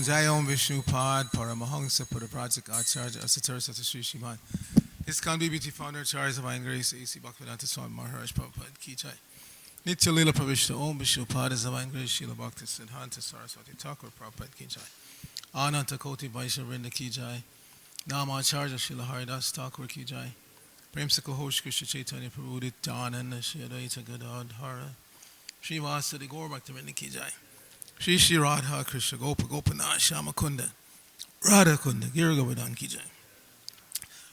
Jai Om Vishnu Pad Paramahansa Puraprajak Acharya Asatar Satasri Shiman. His Khan BBT founder, Charles Divine Grace, A.C. Bhaktivedanta Swami Maharaj Prabhupada Ki Jai. Nitya Lila Pravishta Om Vishnu Pad Divine Grace Srila Bhakti Siddhanta Saraswati Thakur Prabhupada Ki Jai. Ananta Koti Vaishnavinda Ki Jai. Namacharya Srila Haridas Thakur Ki Jai. Premsika Hosh Krishna Chaitanya Prabhu Nityananda Shri Advaita Gadadhara Shri Vasadi Gaur Bhaktivedanta Ki Jai. Shri Shri Radha Krishna Gopa Gopanath Shama Kunda Radha Kunda Gira Govardhan Ki Jai.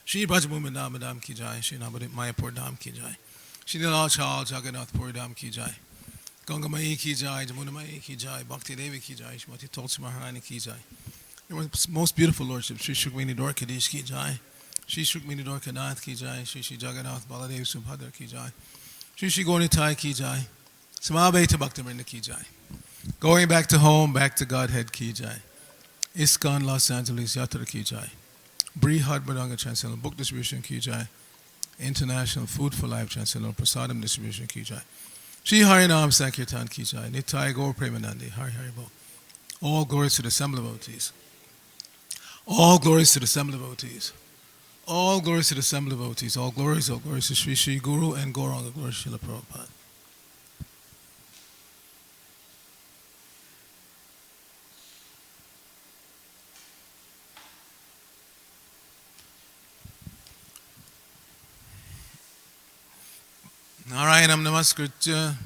Shri Brajabhumi Madam Ki Jai. Shri Navadip Mayapur Dham Ki Jai. Shri Nilal Chal Jagannath Puri Dham Ki Jai. Ganga Mai Ki Jai. Jamuna Mai Ki Jai. Bhakti Devi Ki Jai. Shrimati Tulsi Maharani Ki Jai. Your most beautiful Lordship, Shri Shukmini Dwarkadish Ki Jai. Shri Shukmini Dwarkanath Ki Jai. Shri Shri Jagannath Baladev Subhadra Ki Jai. Shri Shri Gaunitai Ki Jai. Samabeta Bhaktivinoda Ki Jai. Going back to home, back to Godhead Ki Jai. ISKCON Los Angeles Yatra Ki Jai. Brihad Badanga Transcendental Book Distribution Ki Jai. International Food for Life Transcendental Prasadam Distribution Ki Jai. Shri Harinam Sankirtan Ki Jai. Nitai Gaur Premanandi Hari Hari Bo. All glories to the Assembly devotees. All glories to the Assembly devotees. All glories to the Assembly devotees. All glories to Shri Shri Guru and Gauranga Glory Srila Prabhupada. Narayanam Namaskritya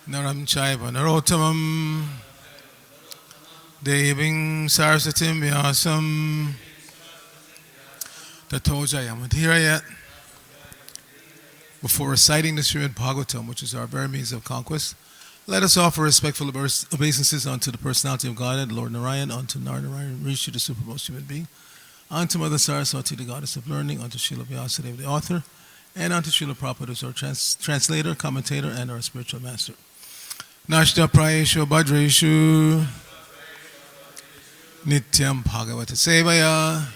Naram Chaiva Narottamam Deving Sarasatim Vyasam Tato Jayamadhirayat. Before reciting the Srimad Bhagavatam, which is our very means of conquest, let us offer respectful obeisances unto the personality of Godhead, Lord Narayan, unto Narayan Rishi, the supermost human being, unto Mother Saraswati, the goddess of learning, unto Srila Vyasadeva, the author, and unto Srila Prabhupada, who is our translator, commentator, and our spiritual master. Nashta Prayeshu Bhadreshu Nityam Bhagavata Sevaya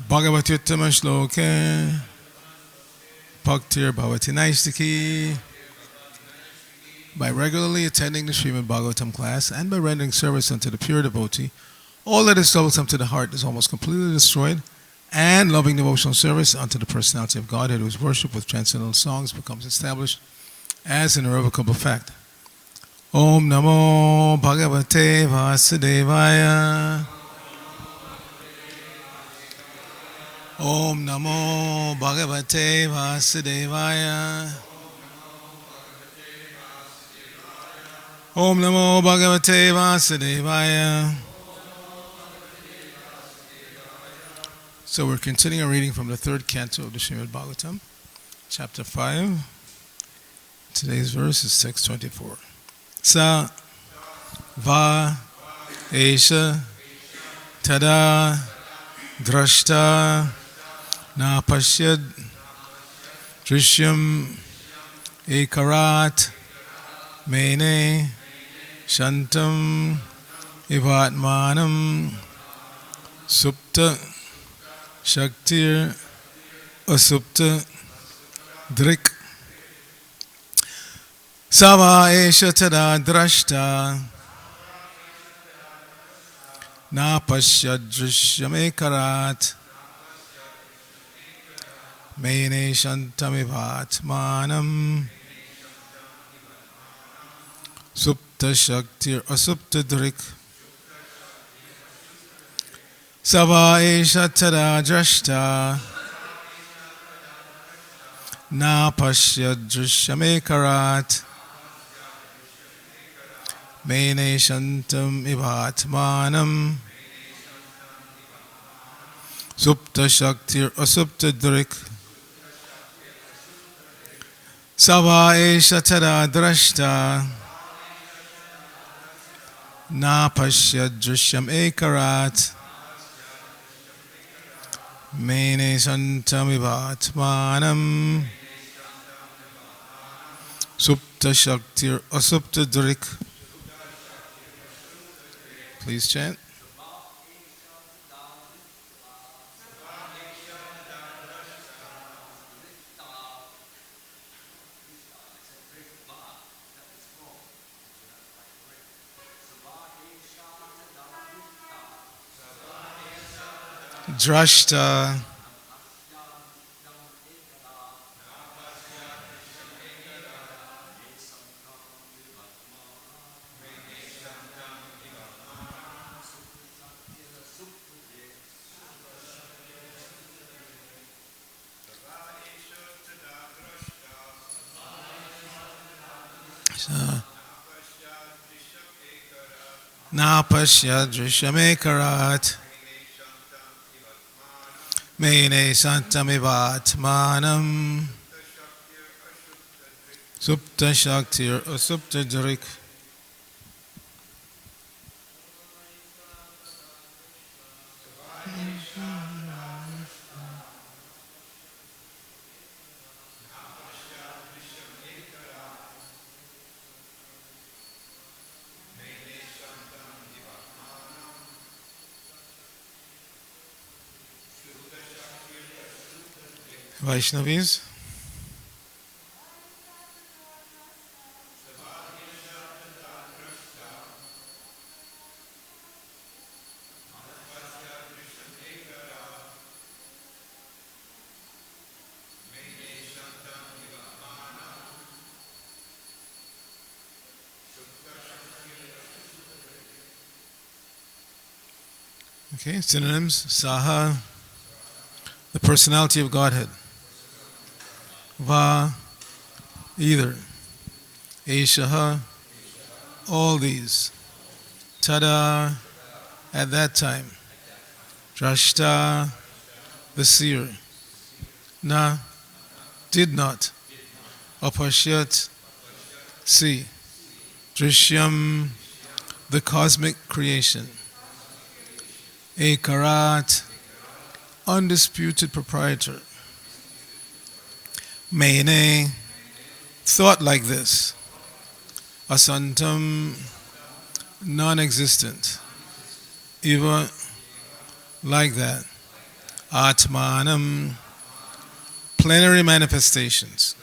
Bhagavati Uttama Shloke Bhaktir Bhavati Naistiki. By regularly attending the Srimad Bhagavatam class and by rendering service unto the pure devotee, all that is troublesome to the heart is almost completely destroyed, and loving devotional service unto the personality of Godhead, whose worship with transcendental songs becomes established as an irrevocable fact. Om Namo Bhagavate Vasudevaya. Om Namo Bhagavate Vasudevaya. Om Namo Bhagavate Vasudevaya. So we're continuing our reading from the third canto of the Srimad Bhagavatam, chapter 5. Today's verse is 624. Sa va esha tada drashta na pashyad drishyam ekarat mene shantam ivatmanam supta Shaktir Asupta Drik Sava Esha Tada Drashta Na Pashyadrishyame Karat Mene Shantamivat Manam Supta Shaktir Asupta Drik Sava Esha Tada Drashta Na Pashyadrishyame Karat Mene Shantam Ivatmanam Supta Shaktir Asupta Drik Sava Esha Tada Drashta Na Pashyadrishyame Karat Mene Santamivatmanam Supta Shaktir Asupta Drik. Please chant. Drashta, Napashya Drishamekarat, Mene Santamivatmanam, Supta Shaktir Asupta Dharik. Vaishnavis. Okay, synonyms. Saha, the personality of Godhead. Va, either. Eshaha, all these. Tada, at that time. Drashta, the seer. Na, did not. Apashyat, see. Drishyam, the cosmic creation. Ekarat, undisputed proprietor. Mene, thought like this. Asantam, non-existent. Eva, like that. Atmanam, plenary manifestations.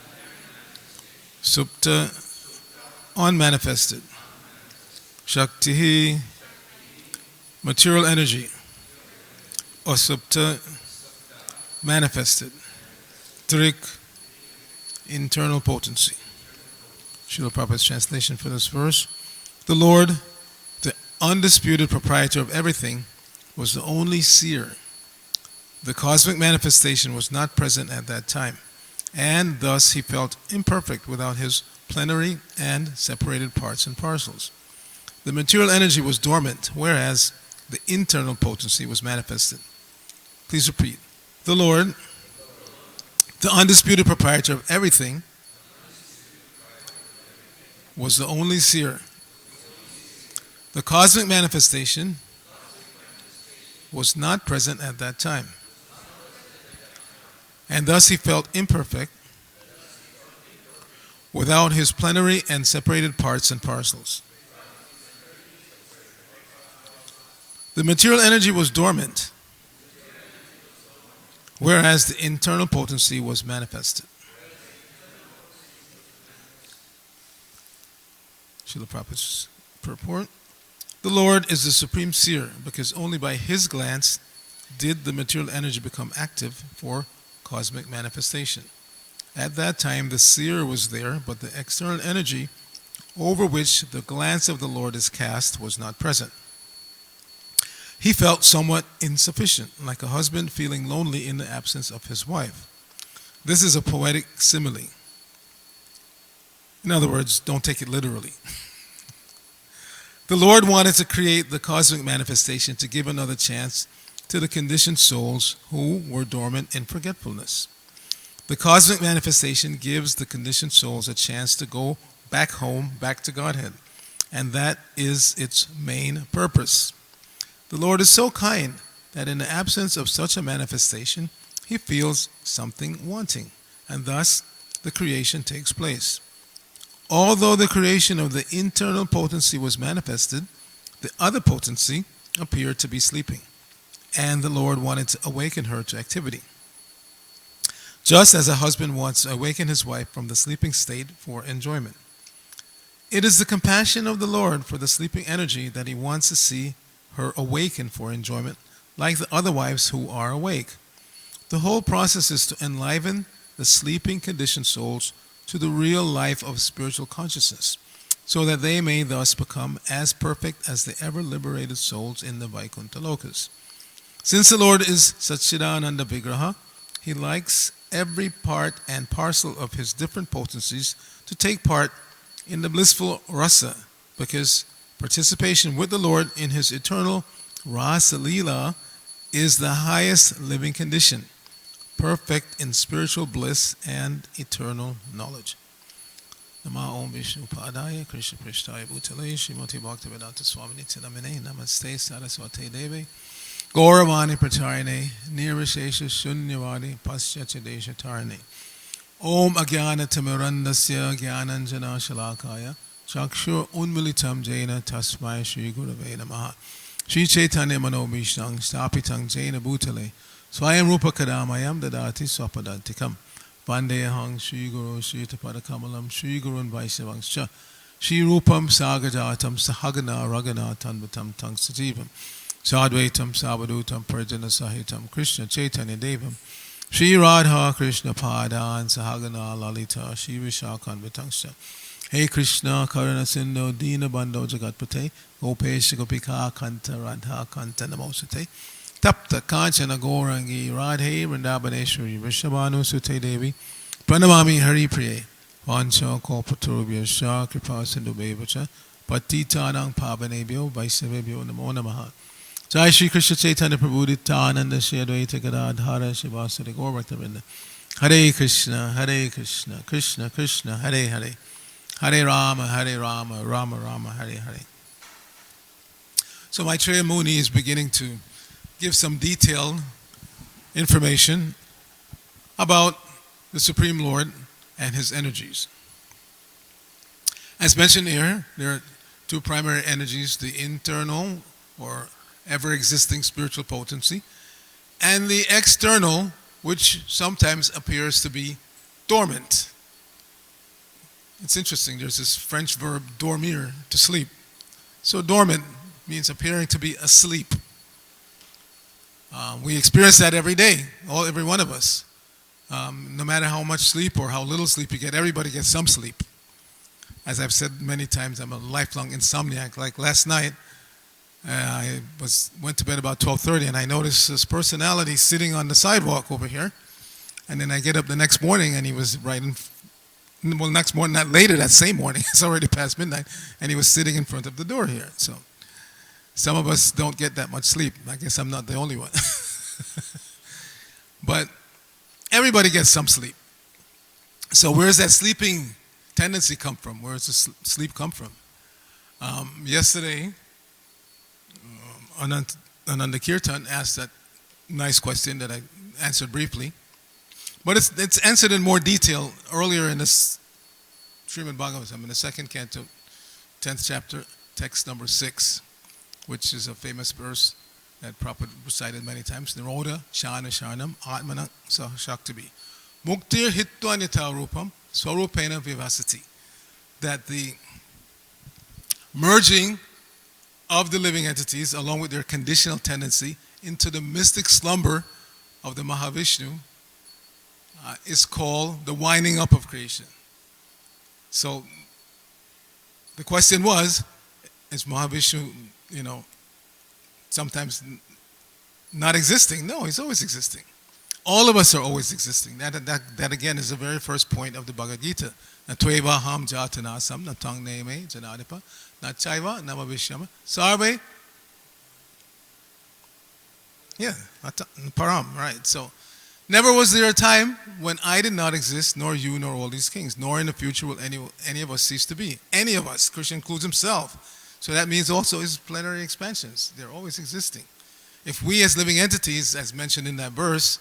Supta, unmanifested. Shaktihi, material energy. Asupta, manifested. Trik, internal potency. Srila Prabhupada's translation for this verse. The Lord, the undisputed proprietor of everything, was the only seer. The cosmic manifestation was not present at that time, and thus he felt imperfect without his plenary and separated parts and parcels. The material energy was dormant, whereas the internal potency was manifested. Please repeat. The Lord, the undisputed proprietor of everything, was the only seer. The cosmic manifestation was not present at that time, and thus he felt imperfect without his plenary and separated parts and parcels. The material energy was dormant, whereas the internal potency was manifested. Srila Prabhupada's purport. The Lord is the supreme seer because only by his glance did the material energy become active for cosmic manifestation. At that time the seer was there, but the external energy over which the glance of the Lord is cast was not present. He felt somewhat insufficient, like a husband feeling lonely in the absence of his wife. This is a poetic simile. In other words, don't take it literally. The Lord wanted to create the cosmic manifestation to give another chance to the conditioned souls who were dormant in forgetfulness. The cosmic manifestation gives the conditioned souls a chance to go back home, back to Godhead, and that is its main purpose. The Lord is so kind that in the absence of such a manifestation, he feels something wanting, and thus the creation takes place. Although the creation of the internal potency was manifested, the other potency appeared to be sleeping, and the Lord wanted to awaken her to activity. Just as a husband wants to awaken his wife from the sleeping state for enjoyment. It is the compassion of the Lord for the sleeping energy that he wants to see her awaken for enjoyment, like the other wives who are awake. The whole process is to enliven the sleeping conditioned souls to the real life of spiritual consciousness, so that they may thus become as perfect as the ever liberated souls in the Vaikuntha Lokas. Since the Lord is Satchidananda Vigraha, he likes every part and parcel of his different potencies to take part in the blissful rasa, because participation with the Lord in his eternal rasa lila is the highest living condition, perfect in spiritual bliss and eternal knowledge. Nama Om Vishnu Padaya Krishna Prishtaya Bhutale Srimati Bhaktivedanta Swamini Tidamine Namaste Saraswate Deve Gauravani Pracharine Nirvishesha Shunyavadi Paschachadesha Tarne Om Agyana Tamirandasya Gyananjana Shalakaya Chakshur Unmilitam Jaina Tasmai Shri Gurave Namaha Shri Chaitanya Mano Vishnang Stapitang Jaina Bhutale Swayam Rupa Kadamayam Dadati Swapadantikam Vandehang Shri Guru Shri Tapada Kamalam Shri Gurun Vaisavangscha Shri Rupam Sagajatam Sahagana Ragana Tanvatam Tang Sajivam Sadvaitam Savadutam Parjana Sahitam Krishna Chaitanya Devam Shri Radha Krishna Padan Sahagana Lalita Shri Vishakan Vitangsha Hey Krishna Karana Sindhu Dina Bandho Jagatpate Gopesh Gopika Kanta Radha Kanta Namosate Tapta Kanchana Gaurangi Radhe Vrindabaneshwari Vrishabhanu Sute Devi Pranamami Hari Priye Vancha Kalpatarubhya Shah Kripa Sindhu Bevacha Patitanang Pavanebhyo Vaisavebhyo Namo Namaha Jai Shri Krishna Chaitanya Prabhu Nityananda Shri Advaita Gadadhara Shivasari Gaur Bhaktavinda Hare Krishna Krishna Krishna Hare Hare Hare Rama Rama Rama Hare Hare. So Maitreya Muni is beginning to give some detailed information about the Supreme Lord and his energies. As mentioned here, there are two primary energies, the internal or ever-existing spiritual potency, and the external, which sometimes appears to be dormant. It's interesting, there's this French verb dormir, to sleep. So dormant means appearing to be asleep. We experience that every day, every one of us. No matter how much sleep or how little sleep you get, everybody gets some sleep. As I've said many times, I'm a lifelong insomniac. Like last night, I went to bed about 12:30 and I noticed this personality sitting on the sidewalk over here. And then I get up the next morning and he was next morning, not later, that same morning, it's already past midnight, and he was sitting in front of the door here. So some of us don't get that much sleep. I guess I'm not the only one. But everybody gets some sleep. So where does that sleeping tendency come from? Where does the sleep come from? Yesterday, Ananda Kirtan asked that nice question that I answered briefly. But it's answered in more detail earlier in this Srimad Bhagavatam, in the second canto, 10th chapter, text number 6, which is a famous verse that Prabhupada recited many times. Nirodha Shana Sharnam Atmana Shaktibi. Muktir Hitva Nita Rupam Swarupena Vivasati. That the merging of the living entities, along with their conditional tendency, into the mystic slumber of the Mahavishnu, is called the winding up of creation. So the question was, is Mahavishnu, sometimes not existing? No, he's always existing. All of us are always existing. That again is the very first point of the Bhagavad Gita. Natweva ham jatanasam natang neme janadipa nachaiva namavishyama sarve. Yeah, param, right. So never was there a time when I did not exist, nor you, nor all these kings, nor in the future will any of us cease to be. Any of us. Krishna includes himself. So that means also his plenary expansions. They're always existing. If we as living entities, as mentioned in that verse,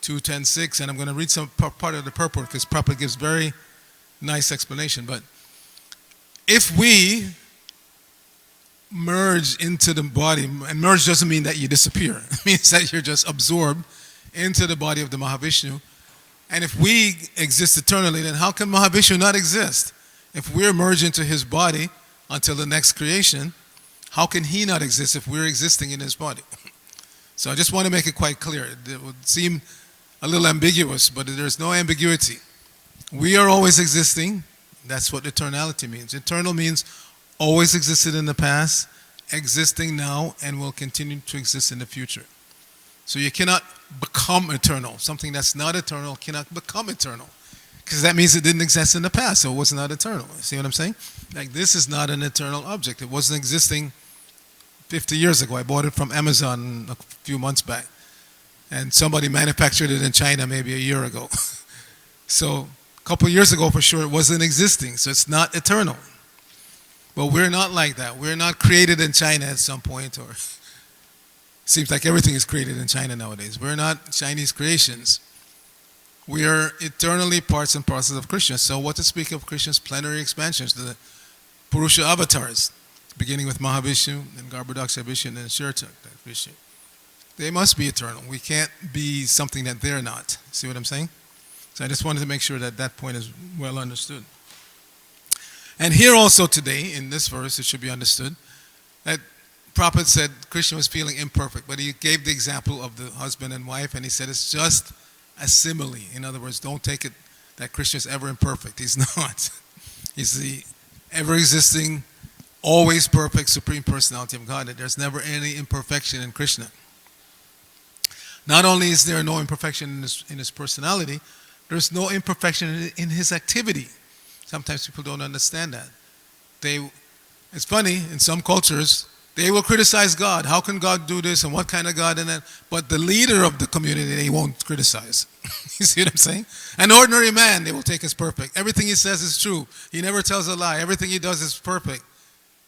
2.10.6, and I'm going to read some part of the purport because Prabhupada gives very nice explanation, but if we merge into the body, and merge doesn't mean that you disappear. It means that you're just absorbed into the body of the Mahavishnu. And if we exist eternally, then how can Mahavishnu not exist? If we're merged into his body until the next creation, how can he not exist if we're existing in his body? So I just want to make it quite clear. It would seem a little ambiguous, but there's no ambiguity. We are always existing. That's what eternality means. Eternal means always existed in the past, existing now, and will continue to exist in the future. So you cannot become eternal. Something that's not eternal cannot become eternal, because that means it didn't exist in the past, so it was not eternal. See what I'm saying? Like, this is not an eternal object. It wasn't existing 50 years ago. I bought it from Amazon a few months back, and somebody manufactured it in China maybe a year ago. So a couple of years ago, for sure, it wasn't existing, so it's not eternal. But we're not like that. We're not created in China at some point, or seems like everything is created in China nowadays. We're not Chinese creations. We are eternally parts and parcels of Krishna. So what to speak of Krishna's plenary expansions, the Purusha avatars, beginning with Mahavishnu and Garbhodaksha Vishnu and Shirtak Vishnu. They must be eternal. We can't be something that they're not. See what I'm saying? So I just wanted to make sure that that point is well understood. And here also today, in this verse, it should be understood that Prabhupada said Krishna was feeling imperfect, but he gave the example of the husband and wife, and he said it's just a simile. In other words, don't take it that Krishna is ever imperfect. He's not. He's the ever-existing, always perfect Supreme Personality of God. There's never any imperfection in Krishna. Not only is there no imperfection in his personality, there's no imperfection in his activity. Sometimes people don't understand that. It's funny, in some cultures, they will criticize God. How can God do this, and what kind of God and that? But the leader of the community, they won't criticize. You see what I'm saying? An ordinary man, they will take as perfect. Everything he says is true. He never tells a lie. Everything he does is perfect.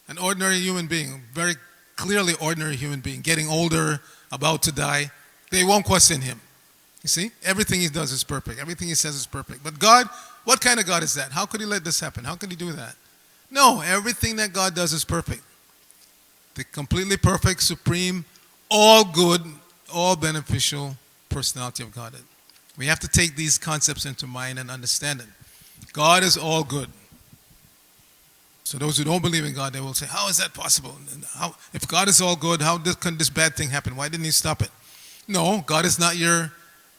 An ordinary human being, very clearly ordinary human being, getting older, about to die, they won't question him. You see? Everything he does is perfect. Everything he says is perfect. But God, what kind of God is that? How could he let this happen? How could he do that? No, everything that God does is perfect. The completely perfect, supreme, all good, all beneficial personality of Godhead. We have to take these concepts into mind and understand it. God is all good. So those who don't believe in God, they will say, how is that possible? If God is all good, how can this bad thing happen? Why didn't he stop it? No, God is not your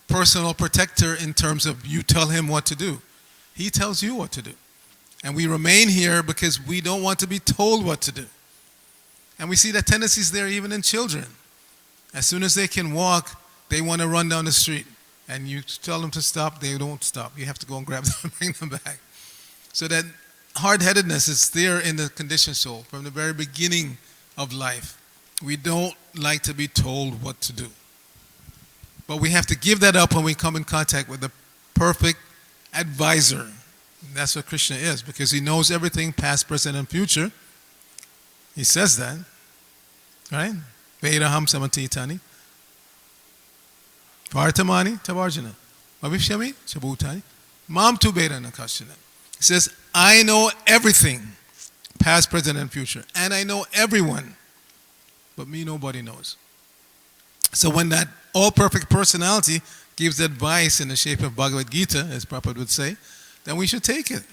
personal protector in terms of you tell him what to do. He tells you what to do. And we remain here because we don't want to be told what to do. And we see that tendencies there even in children. As soon as they can walk, they want to run down the street. And you tell them to stop, they don't stop. You have to go and grab them and bring them back. So that hard-headedness is there in the conditioned soul from the very beginning of life. We don't like to be told what to do. But we have to give that up when we come in contact with the perfect advisor. And that's what Krishna is, because he knows everything, past, present, and future. He says that, right? Vedaham samatitani. Vartamani tavarjana. Bhavishami chabutani. Mam tu Veda nakashana. He says, I know everything, past, present, and future. And I know everyone. But me, nobody knows. So when that all-perfect personality gives advice in the shape of Bhagavad Gita, as Prabhupada would say, then we should take it.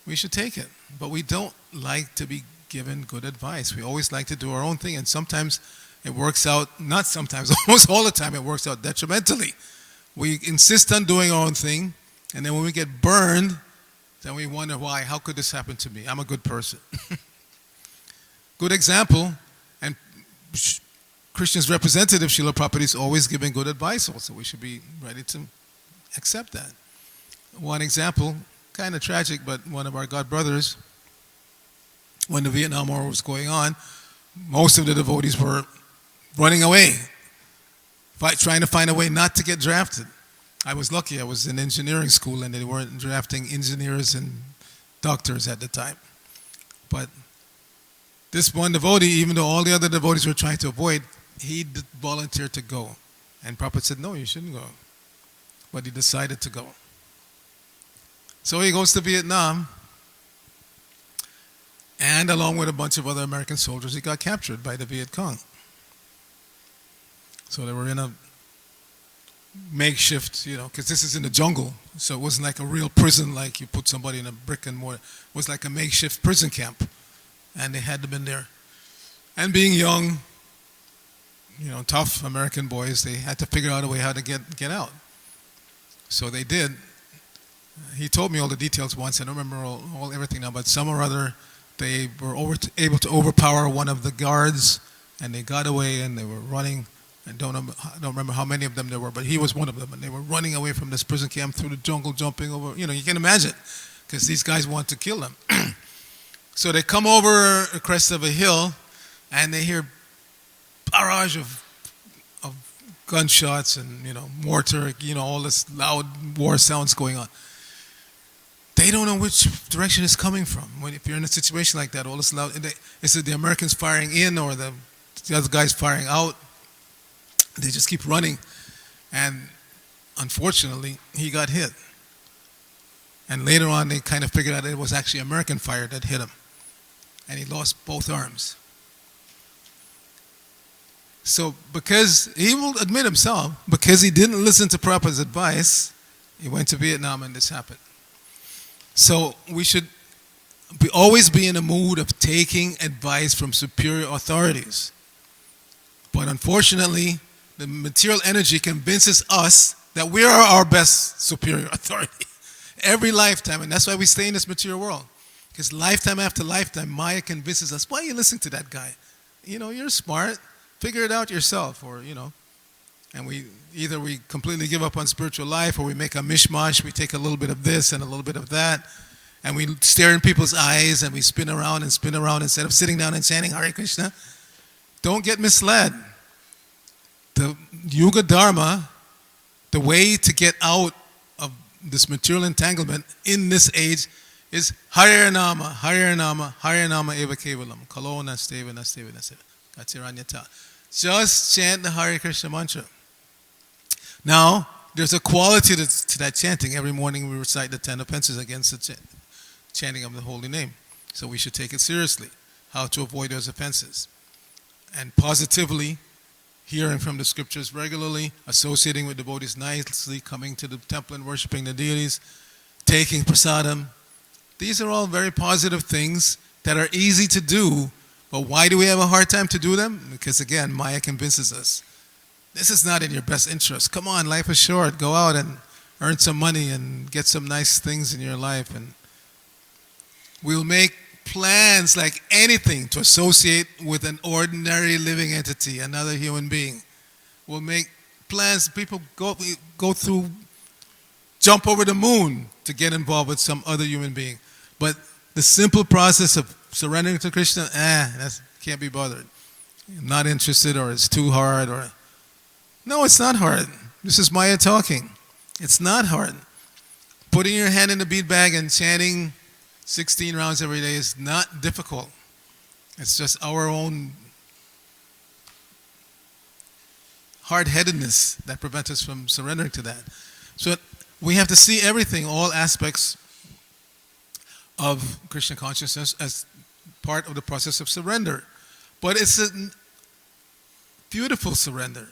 We should take it. But we don't like to be given good advice. We always like to do our own thing, and sometimes it works out, not sometimes, almost all the time it works out detrimentally. We insist on doing our own thing, and then when we get burned, then we wonder why. How could this happen to me? I'm a good person. Good example, and Krishna's representative, Srila Prabhupada, is always giving good advice also. We should be ready to accept that. One example, kind of tragic, but one of our God brothers, when the Vietnam War was going on, most of the devotees were running away, trying to find a way not to get drafted. I was lucky. I was in engineering school, and they weren't drafting engineers and doctors at the time. But this one devotee, even though all the other devotees were trying to avoid, he volunteered to go. And Prabhupada said, no, you shouldn't go. But he decided to go. So he goes to Vietnam, and along with a bunch of other American soldiers, he got captured by the Viet Cong. So they were in a makeshift, because this is in the jungle, so it wasn't like a real prison, like you put somebody in a brick and mortar. It was like a makeshift prison camp, and they had them in there. And being young, tough American boys, they had to figure out a way how to get out. So they did. He told me all the details once. I don't remember everything now, but some or other, they were able to overpower one of the guards, and they got away, and they were running. I don't remember how many of them there were, but he was one of them, and they were running away from this prison camp through the jungle, jumping over. You can imagine, because these guys want to kill them. So they come over the crest of a hill, and they hear barrage of gunshots and mortar, all this loud war sounds going on. They don't know which direction it's coming from. If you're in a situation like that, all this loud, is it the Americans firing in or the other guys firing out? They just keep running, and unfortunately, he got hit. And later on, they kind of figured out it was actually American fire that hit him, and he lost both arms. So because he will admit himself, because he didn't listen to Prabhupada's advice, he went to Vietnam and this happened. So we should always be in a mood of taking advice from superior authorities. But unfortunately, the material energy convinces us that we are our best superior authority every lifetime, and that's why we stay in this material world. Because lifetime after lifetime, Maya convinces us, why are you listening to that guy? You're smart. Figure it out yourself, or and we completely give up on spiritual life, or we make a mishmash. We take a little bit of this and a little bit of that, and we stare in people's eyes and we spin around instead of sitting down and chanting Hare Krishna. Don't get misled. The Yuga Dharma, the way to get out of this material entanglement in this age, is Hare Nama, Hare Nama, Hare Nama Eva Kevalam, Kalo Nasteva Nasteva Nasteva, Gatiranyata. Just chant the Hare Krishna mantra. Now, there's a quality to that chanting. Every morning we recite the 10 offenses against the chanting of the holy name. So we should take it seriously, how to avoid those offenses. And positively, hearing from the scriptures regularly, associating with devotees nicely, coming to the temple and worshiping the deities, taking prasadam. These are all very positive things that are easy to do. But why do we have a hard time to do them? Because again, Maya convinces us. This is not in your best interest. Come on, life is short. Go out and earn some money and get some nice things in your life. And we'll make plans like anything to associate with an ordinary living entity, another human being. We'll make plans. People go through, jump over the moon to get involved with some other human being. But the simple process of surrendering to Krishna, that can't be bothered. I'm not interested, or it's too hard, or no, it's not hard. This is Maya talking. It's not hard. Putting your hand in the bead bag and chanting 16 rounds every day is not difficult. It's just our own hard-headedness that prevents us from surrendering to that. So we have to see everything, all aspects of Krishna consciousness as part of the process of surrender. But it's a beautiful surrender,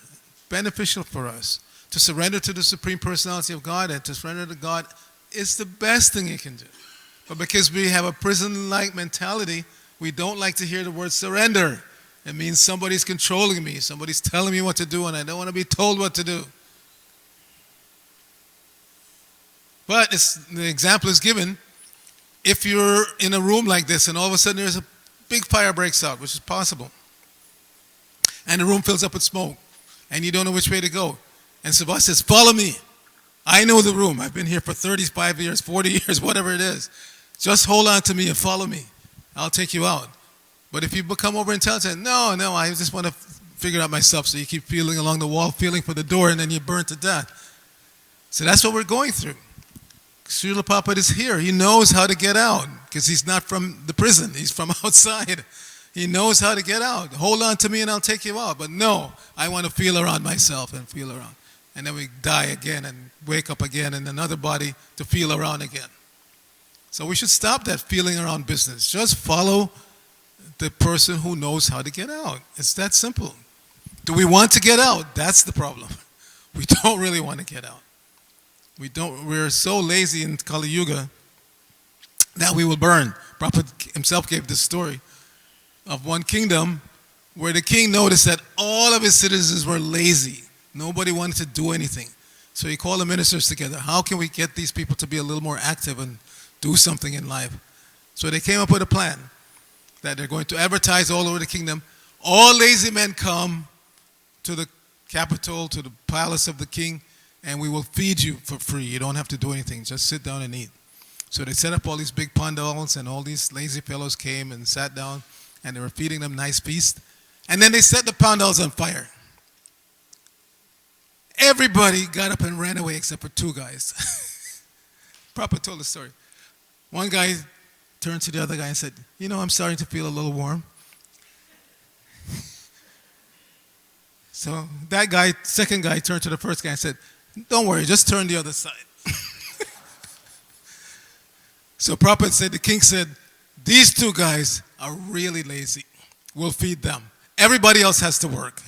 beneficial for us. To surrender to the Supreme Personality of God and to surrender to God is the best thing you can do. But because we have a prison-like mentality, we don't like to hear the word surrender. It means somebody's controlling me, somebody's telling me what to do, and I don't want to be told what to do. But the example is given. If you're in a room like this and all of a sudden there's a big fire breaks out, which is possible, and the room fills up with smoke, and you don't know which way to go, and Subhas says, follow me. I know the room. I've been here for 35 years, 40 years, whatever it is. Just hold on to me and follow me. I'll take you out. But if you come over and tell us, no, I just want to figure it out myself, so you keep feeling along the wall, feeling for the door, and then you burn to death. So that's what we're going through. Srila Prabhupada is here. He knows how to get out because he's not from the prison. He's from outside. He knows how to get out. Hold on to me and I'll take you out. But no, I want to feel around myself and feel around. And then we die again and wake up again in another body to feel around again. So we should stop that feeling around business. Just follow the person who knows how to get out. It's that simple. Do we want to get out? That's the problem. We don't really want to get out. We're so lazy in Kali Yuga that we will burn. Prabhupada himself gave this story of one kingdom where the king noticed that all of his citizens were lazy. Nobody wanted to do anything. So he called the ministers together. How can we get these people to be a little more active and do something in life? So they came up with a plan that they're going to advertise all over the kingdom. All lazy men come to the capital, to the palace of the king, and we will feed you for free. You don't have to do anything. Just sit down and eat. So they set up all these big pandals, and all these lazy fellows came and sat down, and they were feeding them nice feast. And then they set the pandals on fire. Everybody got up and ran away except for two guys. Prabhupada told the story. One guy turned to the other guy and said, "You know, I'm starting to feel a little warm." So that guy, second guy, turned to the first guy and said, "Don't worry, just turn the other side." So Prabhupada said, the king said, "These two guys are really lazy. We'll feed them. Everybody else has to work."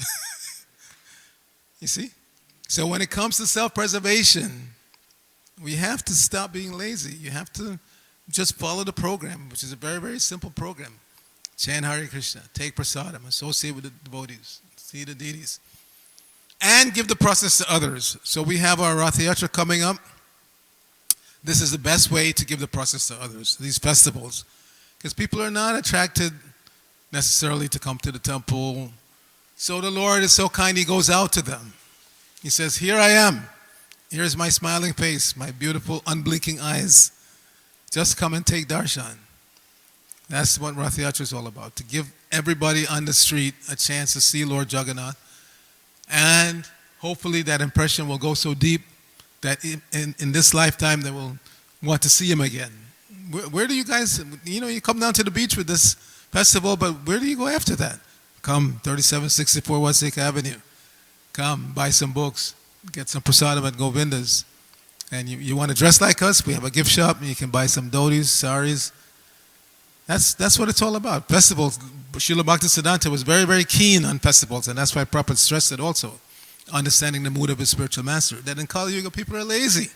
You see? So when it comes to self-preservation, we have to stop being lazy. You have to just follow the program, which is a very, very simple program. Chant Hare Krishna, take prasadam, associate with the devotees, see the deities, and give the process to others. So we have our Rath Yatra coming up. This is the best way to give the process to others, these festivals. Because people are not attracted necessarily to come to the temple. So the Lord is so kind, He goes out to them. He says, "Here I am. Here's my smiling face, my beautiful unblinking eyes. Just come and take darshan." That's what Rath Yatra is all about, to give everybody on the street a chance to see Lord Jagannath. And hopefully that impression will go so deep that in this lifetime they will want to see Him again. Where do you guys, you come down to the beach with this festival, but where do you go after that? Come, 3764 West Lake Avenue. Come, buy some books, get some prasadam at Govinda's. And you want to dress like us? We have a gift shop, and you can buy some dhotis, saris. That's what it's all about. Festivals. Srila Bhaktisiddhanta was very, very keen on festivals, and that's why Prabhupada stressed it also. Understanding the mood of his spiritual master. That in Kali Yuga, people are lazy.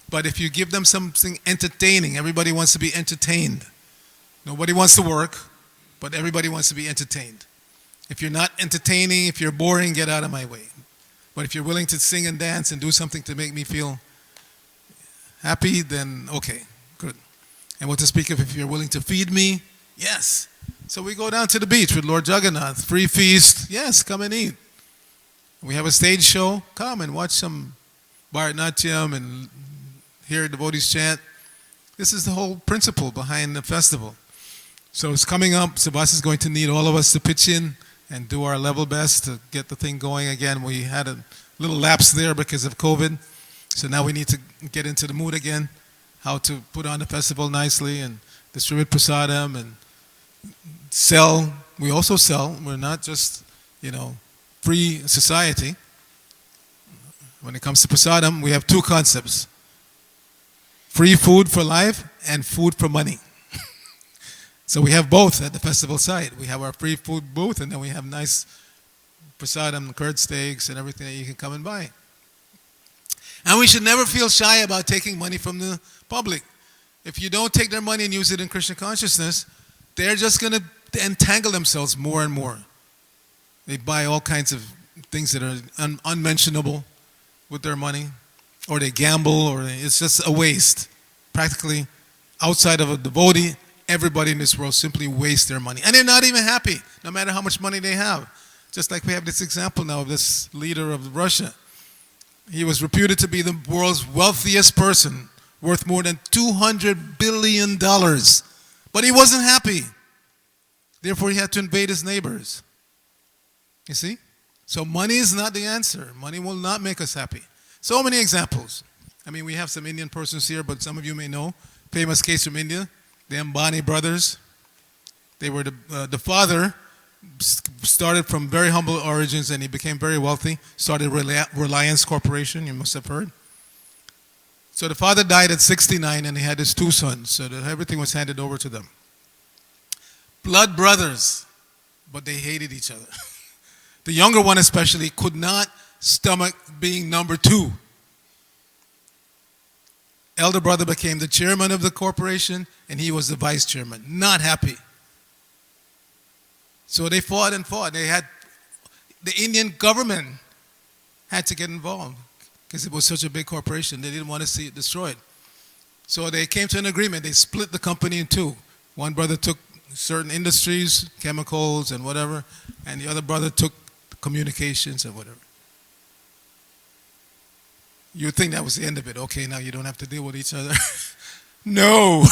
But if you give them something entertaining, everybody wants to be entertained. Nobody wants to work, but everybody wants to be entertained. If you're not entertaining, if you're boring, get out of my way. But if you're willing to sing and dance and do something to make me feel happy, then okay, good. And what to speak of if you're willing to feed me? Yes. So we go down to the beach with Lord Jagannath. Free feast. Yes, come and eat. We have a stage show. Come and watch some Bharatanatyam and hear devotees chant. This is the whole principle behind the festival. So it's coming up. Subhas is going to need all of us to pitch in and do our level best to get the thing going again. We had a little lapse there because of COVID. So now we need to get into the mood again, how to put on the festival nicely and distribute prasadam and sell. We also sell. We're not just, free society. When it comes to prasadam, we have two concepts. Free food for life and food for money. So we have both at the festival site. We have our free food booth, and then we have nice prasadam, curd steaks, and everything that you can come and buy. And we should never feel shy about taking money from the public. If you don't take their money and use it in Krishna consciousness, they're just going to entangle themselves more and more. They buy all kinds of things that are unmentionable with their money, or they gamble, or it's just a waste. Practically, outside of a devotee, everybody in this world simply wastes their money. And they're not even happy, no matter how much money they have. Just like we have this example now of this leader of Russia. He was reputed to be the world's wealthiest person, worth more than $200 billion. But he wasn't happy. Therefore, he had to invade his neighbors. You see? So money is not the answer. Money will not make us happy. So many examples. We have some Indian persons here, but some of you may know. Famous case from India. The Ambani brothers. They were the father started from very humble origins, and he became very wealthy. Started Reliance Corporation, you must have heard. So the father died at 69, and he had his two sons. So that everything was handed over to them. Blood brothers, but they hated each other. The younger one especially could not stomach being number two. Elder brother became the chairman of the corporation, and he was the vice chairman. Not happy. So they fought and fought. The Indian government had to get involved because it was such a big corporation. They didn't want to see it destroyed. So they came to an agreement. They split the company in two. One brother took certain industries, chemicals and whatever, and the other brother took communications and whatever. You would think that was the end of it. Okay, now you don't have to deal with each other. No.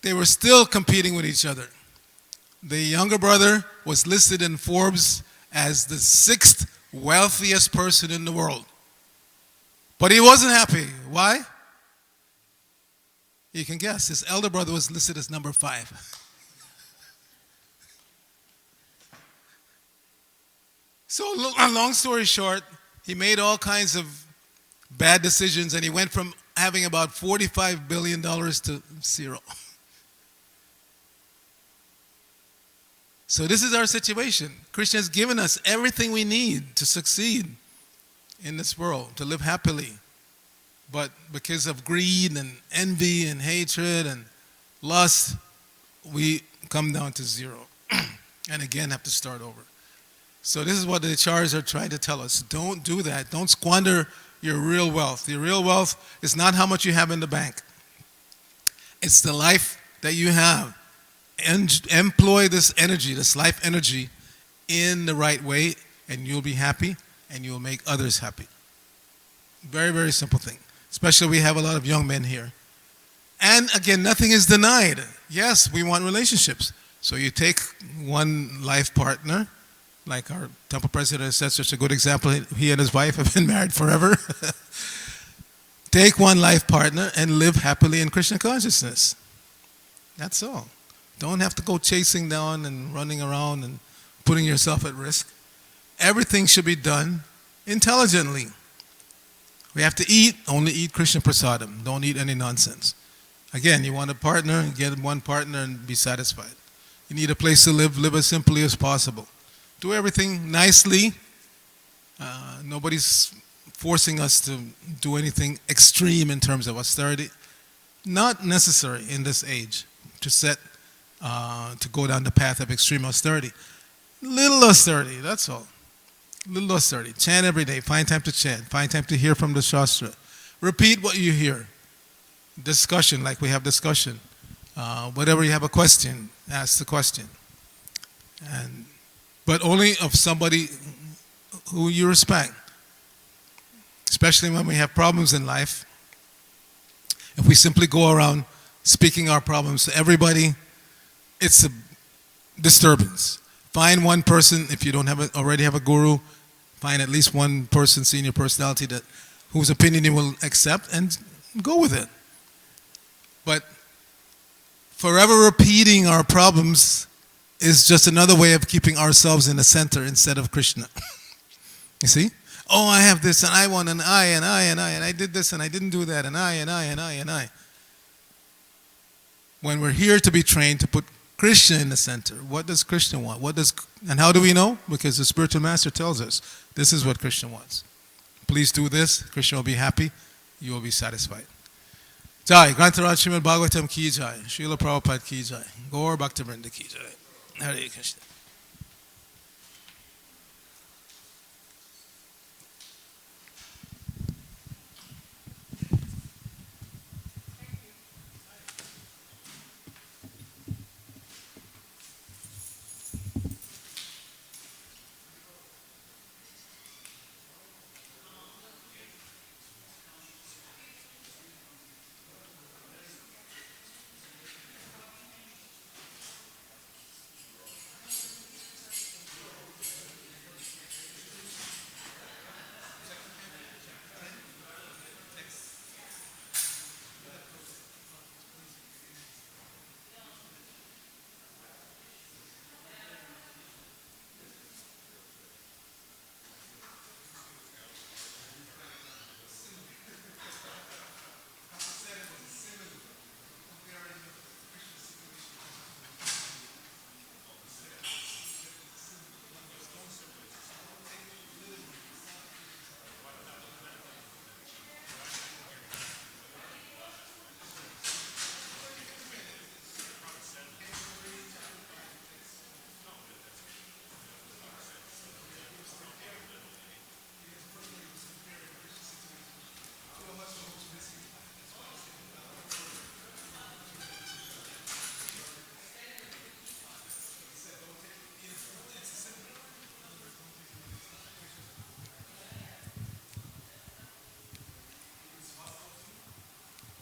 They were still competing with each other. The younger brother was listed in Forbes as the 6th wealthiest person in the world. But he wasn't happy. Why? You can guess. His elder brother was listed as number 5. So, long story short, he made all kinds of bad decisions, and he went from having about $45 billion to 0. So this is our situation. Krishna has given us everything we need to succeed in this world, to live happily. But because of greed and envy and hatred and lust, we come down to 0 and again have to start over. So this is what the acharyas are trying to tell us. Don't do that. Don't squander your real wealth. Your real wealth is not how much you have in the bank. It's the life that you have. And employ this energy, this life energy, in the right way, and you'll be happy, and you'll make others happy. Very, very simple thing. Especially we have a lot of young men here. And again, nothing is denied. Yes, we want relationships. So you take one life partner, like our temple president said, such a good example. He and his wife have been married forever. Take one life partner and live happily in Krishna consciousness. That's all. Don't have to go chasing down and running around and putting yourself at risk. Everything should be done intelligently. We have to eat, only eat Krishna prasadam. Don't eat any nonsense. Again, you want a partner, get one partner and be satisfied. You need a place to live as simply as possible. Do everything nicely. Nobody's forcing us to do anything extreme in terms of austerity. Not necessary in this age to go down the path of extreme austerity. Little austerity, that's all. Little austerity. Chant every day. Find time to chant. Find time to hear from the Shastra. Repeat what you hear. Discussion, like we have discussion. Whatever you have a question, ask the question. But only of somebody who you respect. Especially when we have problems in life. If we simply go around speaking our problems to everybody, it's a disturbance. Find one person, if you don't already have a guru, find at least one person, senior personality, whose opinion you will accept and go with it. But forever repeating our problems is just another way of keeping ourselves in the center instead of Krishna. You see? Oh, I have this and I want and I did this and I didn't do that and I. When we're here to be trained to put Krishna in the center, what does Krishna want? And how do we know? Because the spiritual master tells us, this is what Krishna wants. Please do this, Krishna will be happy, you will be satisfied. Jai, Grantaraj Srimad Bhagavatam ki jai, Srila Prabhupada ki jai, Gaur Bhaktivinoda ki jai. Hare Krishna.